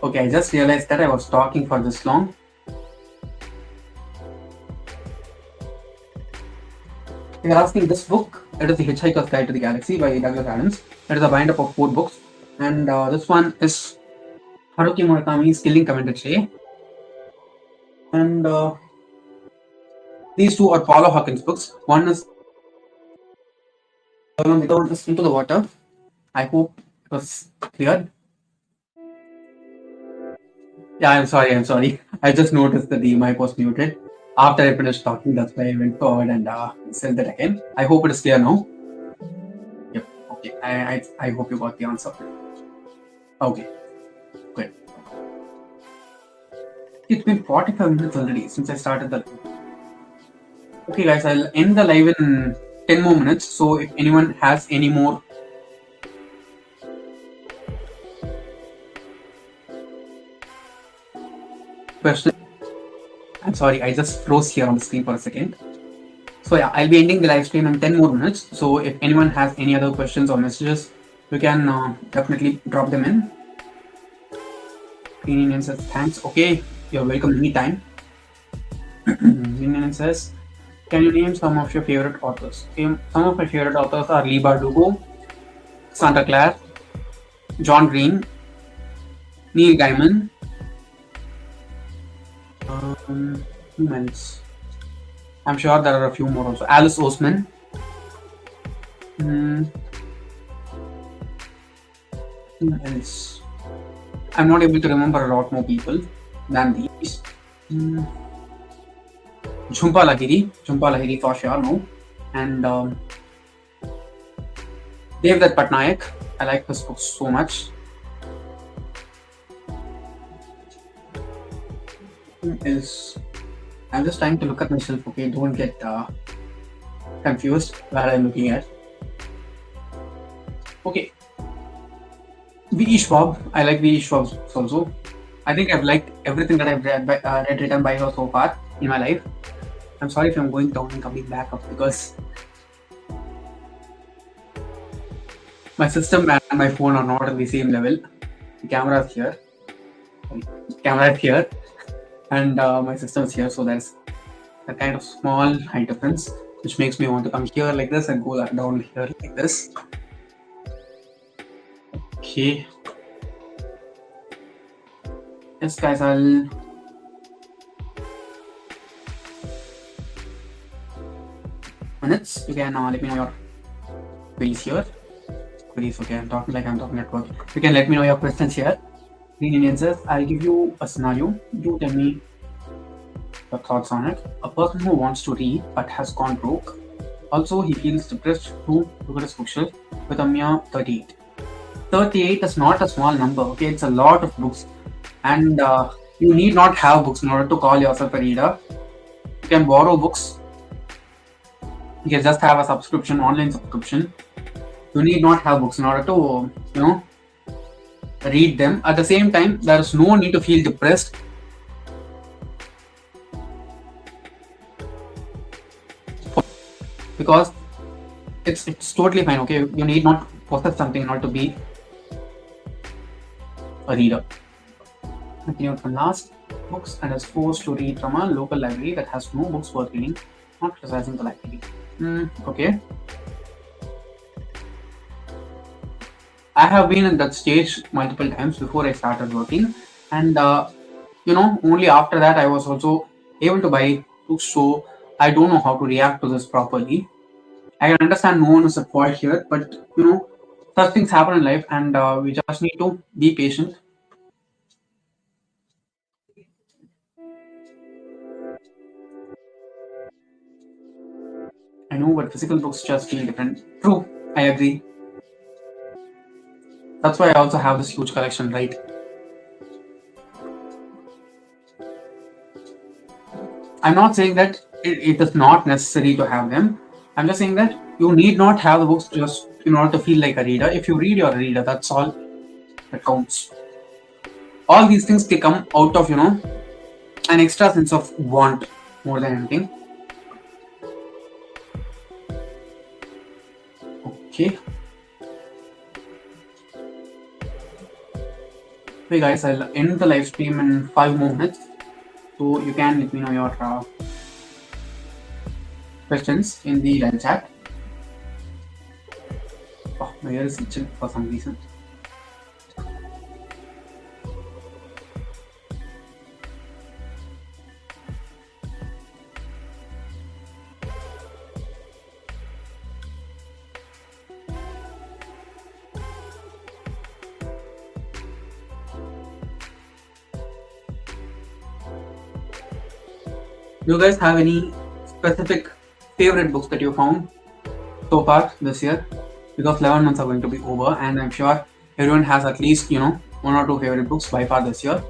Speaker 1: Okay, I just realized that I was talking for this long. If you're asking this book, it is The Hitchhiker's Guide to the Galaxy by Douglas Adams. It is a bind-up of 4 books. And this one is Haruki Murakami's Killing Commander. And these two are Paula Hawkins books. One is the other one is Into the Water. I hope it was clear. Yeah, I'm sorry. I just noticed that the mic was muted. After I finished talking, that's why I went forward and said that again. I hope it is clear now. Yep, okay. I hope you got the answer. Okay, good. It's been 45 minutes already since I started the. Okay, guys, I'll end the live in 10 more minutes. So if anyone has any more questions, I'm sorry, I just froze here on the screen for a second. So yeah, I'll be ending the live stream in 10 more minutes. So if anyone has any other questions or messages, you can definitely drop them in. Green Indian says, thanks. Okay, you're welcome anytime. Green Indian says, can you name some of your favorite authors? Some of my favorite authors are Lee Bardugo, Santa Clare, John Green, Neil Gaiman. Who else? I'm sure there are a few more also. Alice Oseman. Who else? I'm not able to remember a lot more people than these. Jhumpa Lahiri for sure, no. And Devdutt Patnaik. I like his books so much. Who else? I'm just trying to look at myself, okay? Don't get confused while I'm looking at. Okay. V.E. Schwab. I like V.E. Schwab also. I think I've liked everything that I've read written by her so far in my life. I'm sorry if I'm going down and coming back up because my system and my phone are not on the same level. The camera is here. And my system is here, so there's a kind of small height difference which makes me want to come here like this and go down here like this. Okay. Yes, guys, I'll minutes. You can let me know your queries here. Queries, okay, I'm talking at work. You can let me know your questions here. Green Indian says, I'll give you a scenario. You tell me your thoughts on it. A person who wants to read but has gone broke. Also, he feels depressed to look at his bookshelf with a mere 38. 38 is not a small number, okay? It's a lot of books. And you need not have books in order to call yourself a reader. You can borrow books. You can just have a subscription, online subscription. You need not have books in order to, read them. At the same time, there is no need to feel depressed. Because it's totally fine, okay? You need not possess something in order to be a reader. Continued from last books and is forced to read from a local library that has no books worth reading, not criticizing the library. Okay. I have been in that stage multiple times before I started working, and only after that I was also able to buy books, so I don't know how to react to this properly. I can understand no one is at fault here, but such things happen in life, and we just need to be patient. I know, but physical books just feel different. True, I agree. That's why I also have this huge collection, right? I'm not saying that it is not necessary to have them. I'm just saying that you need not have the books just in order to feel like a reader. If you read, you're a reader. That's all that counts. All these things, they come out of, an extra sense of want more than anything. Okay. Okay, guys, I'll end the live stream in 5 more minutes. So you can let me know your questions in the live chat. Oh, my ear is itching for some reason. Do you guys have any specific favorite books that you found so far this year? Because 11 months are going to be over, and I'm sure everyone has at least, one or two favorite books by far this year,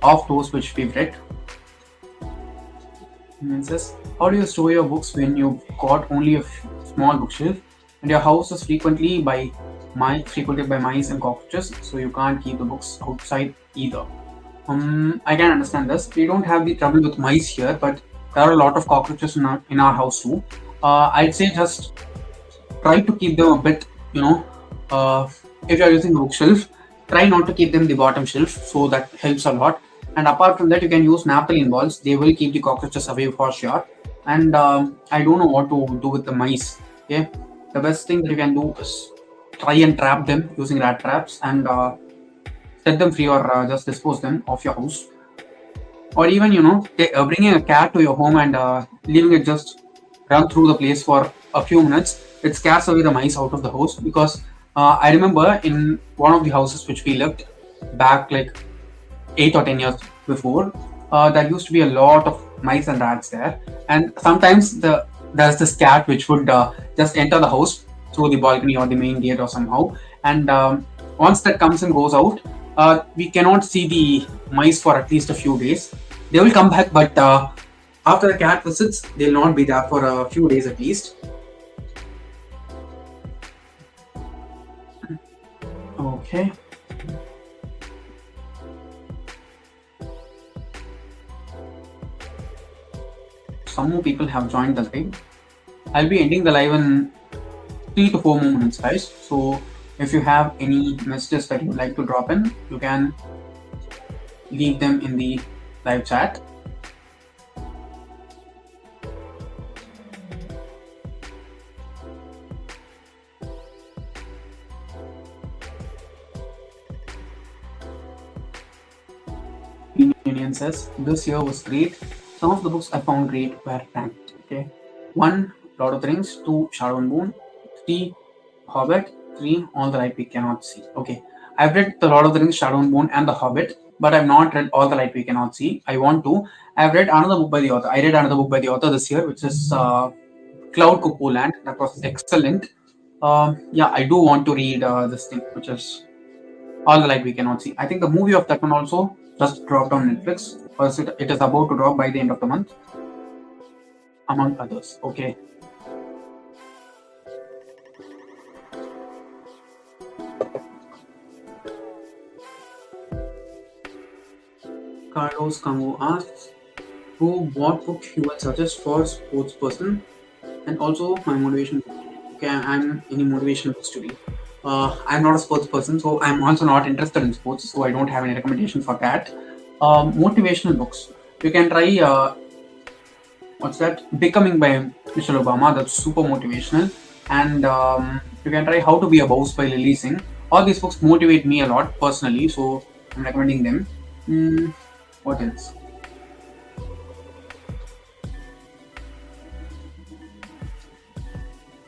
Speaker 1: of those which we've read. And it says, how do you store your books when you've got only a small bookshelf and your house is frequented by mice and cockroaches, so you can't keep the books outside either? I can understand this. We don't have the trouble with mice here, but there are a lot of cockroaches in our house too. I'd say just try to keep them a bit, uh, if you're using a bookshelf, try not to keep them the bottom shelf, so that helps a lot. And apart from that, you can use naphthalene balls. They will keep the cockroaches away for sure. And I don't know what to do with the mice. Okay, the best thing that you can do is try and trap them using rat traps and set them free, or just dispose them of your house. Or even bringing a cat to your home and leaving it just run through the place for a few minutes. It scares away the mice out of the house, because I remember in one of the houses which we lived back like 8 or 10 years before, there used to be a lot of mice and rats there, and sometimes there's this cat which would just enter the house through the balcony or the main gate or somehow, and once that comes and goes out, we cannot see the mice for at least a few days. They will come back, but after the cat visits, they'll not be there for a few days at least. Okay. Some more people have joined the live. I'll be ending the live in 3 to 4 more minutes, guys. So if you have any messages that you would like to drop in, you can leave them in the live chat. Union says, this year was great. Some of the books I found great were ranked. Okay, 1, Lord of the Rings; 2, Shadow and Bone; 3, Hobbit; 3, All the Light We Cannot See. Okay, I've read the Lord of the Rings, Shadow and Bone, and the Hobbit, but I've not read All the Light We Cannot See. I want to. I've read another book by the author. I read another book by the author this year, which is Cloud Cuckoo Land. That was excellent. Yeah, I do want to read this thing, which is All the Light We Cannot See. I think the movie of that one also just dropped on Netflix, or it is about to drop by the end of the month, among others. Okay. Carlos Kango asks, what book you would suggest for sports person, and also my motivation book. Okay, I'm any motivation books to read. I'm not a sports person, so I'm also not interested in sports, so I don't have any recommendation for that. Motivational books. You can try what's that? Becoming by Michelle Obama. That's super motivational. And you can try How to Be a Boss by Lily Singh. All these books motivate me a lot personally, so I'm recommending them. What else?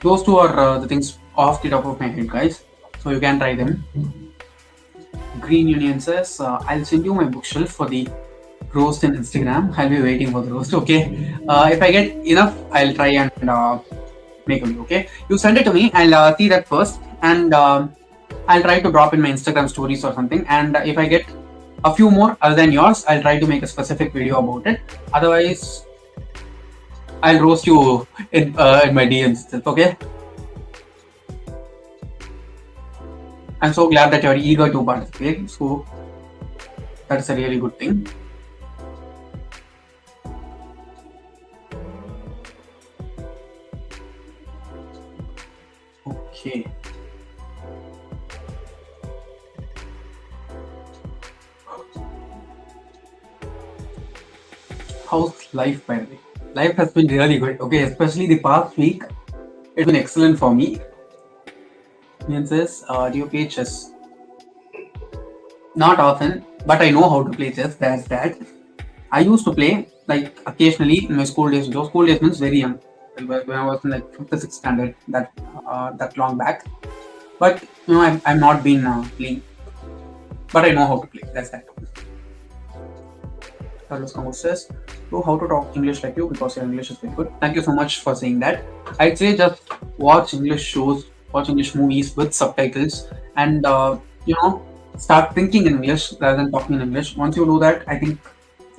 Speaker 1: Those two are the things off the top of my head, guys. So you can try them. Green Union says, I'll send you my bookshelf for the roast in Instagram. I'll be waiting for the roast. Okay. If I get enough, I'll try and make a video. Okay. You send it to me. I'll see that first, and I'll try to drop in my Instagram stories or something. And if I get a few more other than yours, I'll try to make a specific video about it. Otherwise, I'll roast you in my DMs. Okay. I'm so glad that you're eager to participate. So that's a really good thing. Okay. How's life, by the way? Life has been really good. Okay, especially the past week. It's been excellent for me. Ian says, do you play chess? Not often, but I know how to play chess. That's that. I used to play like occasionally in my school days. Those school days means very young, when I was in like 5th or 6th standard. That long back. But I've not been playing. But I know how to play. That's that. Carlos Camus says, know how to talk English like you because your English is very good. Thank you so much for saying that. I'd say just watch English shows, watch English movies with subtitles, and start thinking in English rather than talking in English. Once you do that, I think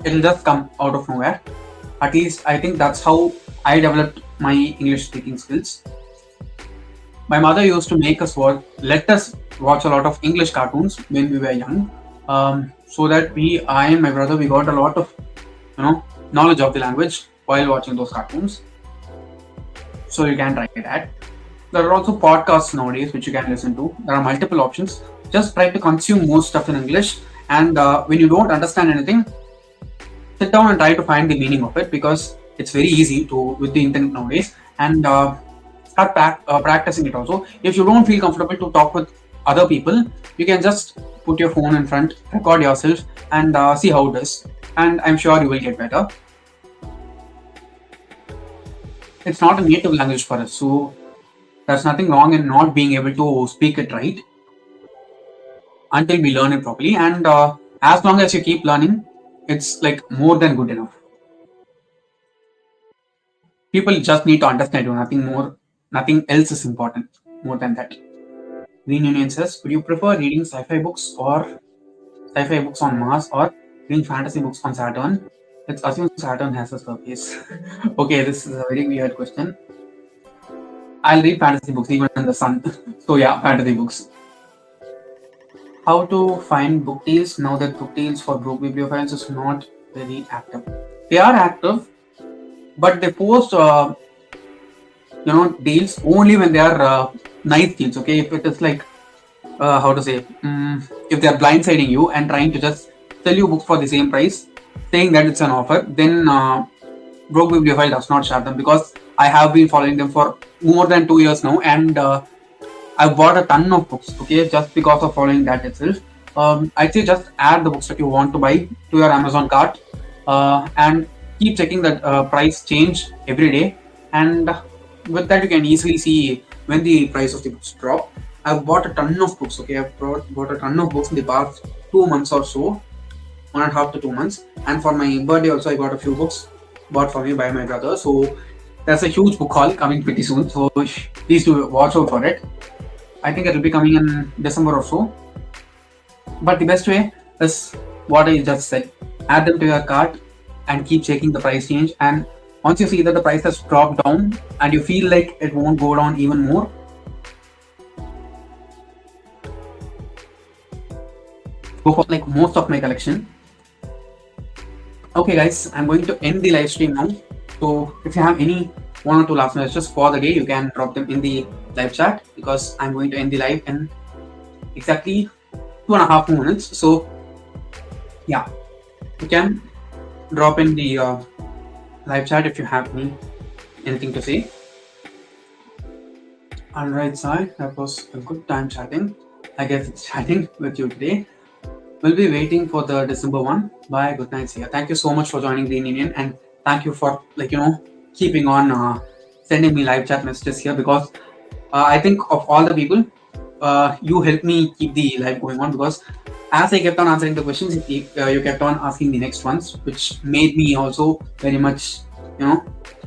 Speaker 1: it'll just come out of nowhere. At least I think that's how I developed my English speaking skills. My mother used to make us let us watch a lot of English cartoons when we were young, so that I and my brother, we got a lot of knowledge of the language while watching those cartoons. So you can try that. There are also podcasts nowadays which you can listen to. There are multiple options. Just try to consume more stuff in English, and when you don't understand anything, sit down and try to find the meaning of it, because it's very easy to with the internet nowadays, and start practicing it also. If you don't feel comfortable to talk with other people, you can just put your phone in front, record yourself, and see how it is, and I'm sure you will get better. It's not a native language for us, so there's nothing wrong in not being able to speak it right until we learn it properly, and as long as you keep learning, it's like more than good enough. People just need to understand you, nothing more, nothing else is important more than that. Green Union says, would you prefer reading sci-fi books on Mars, or reading fantasy books on Saturn? Let's assume Saturn has a surface. Okay, this is a very weird question. I'll read fantasy books even in the sun. So yeah, fantasy books. How to find book deals now that book deals for Brook Bibliophiles is not very active. They are active, but they post deals only when they are nice deals. Okay, if it is like if they are blindsiding you and trying to just sell you books for the same price, saying that it's an offer, then Broke Bibliophile does not share them, because I have been following them for more than 2 years now, and I've bought a ton of books, okay, just because of following that itself. I'd say just add the books that you want to buy to your Amazon cart, and keep checking that price change every day, and with that you can easily see when the price of the books drop. I've bought a ton of books, okay, I've bought a ton of books in the past 2 months or so, 1.5 to 2 months, and for my birthday also I got a few books bought for me by my brother. So there's a huge book haul coming pretty soon, so please do watch out for it. I think it will be coming in December or so. But the best way is what I just said. Add them to your cart and keep checking the price change. And once you see that the price has dropped down and you feel like it won't go down even more, go for like most of my collection. Okay guys, I'm going to end the live stream now. So if you have any 1 or 2 last messages for the day, you can drop them in the live chat, because I'm going to end the live in exactly 2.5 minutes. So yeah, you can drop in the live chat if you have anything to say. Alright, Sai, that was a good time chatting. I guess it's chatting with you today. We'll be waiting for the December one. Bye, good night, see ya. Thank you so much for joining Green Union, and thank you for keeping on sending me live chat messages here, because I think of all the people, you helped me keep the live going on, because as I kept on answering the questions, you kept on asking the next ones, which made me also very much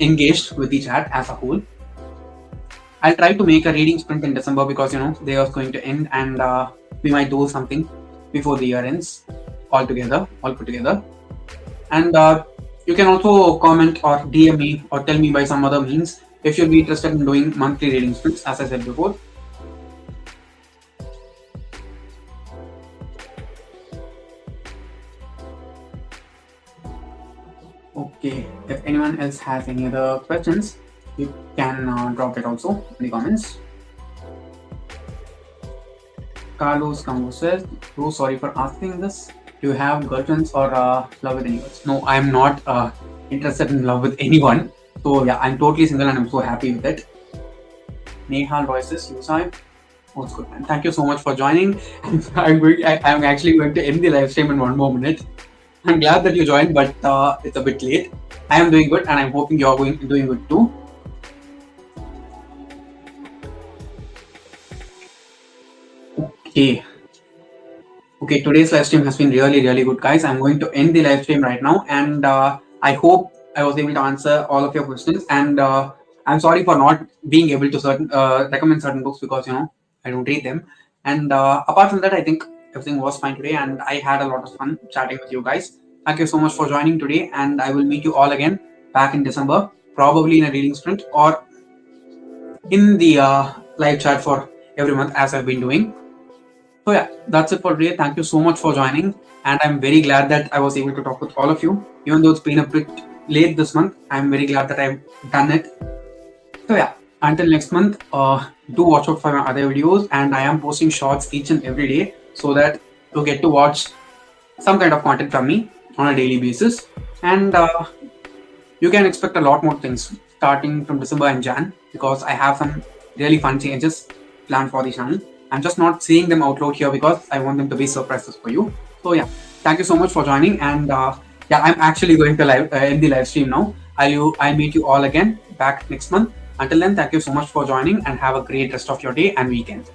Speaker 1: engaged with the chat as a whole. I'll try to make a reading sprint in December, because they are going to end, and we might do something before the year ends all put together. And you can also comment or DM me or tell me by some other means if you'll be interested in doing monthly reading sprints, as I said before. Okay, if anyone else has any other questions, you can drop it also in the comments. Carlos Cambo says, "Oh, sorry for asking this. Do you have girlfriends or love with anyone?" No, I'm not interested in love with anyone. So yeah, I'm totally single and I'm so happy with it. Nehal Roy says, "Yusai, oh, it's good, man. Thank you so much for joining." I'm actually going to end the live stream in 1 more minute. I'm glad that you joined, but it's a bit late. I am doing good, and I'm hoping you're doing good too. Okay, today's live stream has been really good, guys. I'm going to end the live stream right now, and I hope I was able to answer all of your questions, and I'm sorry for not being able to recommend certain books, because I don't read them. And apart from that, I think everything was fine today, and I had a lot of fun chatting with you guys. Thank you so much for joining today, and I will meet you all again back in December, probably in a reading sprint or in the live chat for every month as I've been doing. So yeah, that's it for today. Thank you so much for joining, and I'm very glad that I was able to talk with all of you. Even though it's been a bit late this month, I'm very glad that I've done it. So yeah, until next month, do watch out for my other videos, and I am posting shorts each and every day so that you get to watch some kind of content from me on a daily basis, and you can expect a lot more things starting from December and Jan, because I have some really fun changes planned for the channel. I'm just not saying them out loud here because I want them to be surprises for you. So yeah, thank you so much for joining, and yeah, I'm actually going to live in the live stream now. I'll meet you all again back next month. Until then, thank you so much for joining, and have a great rest of your day and weekend.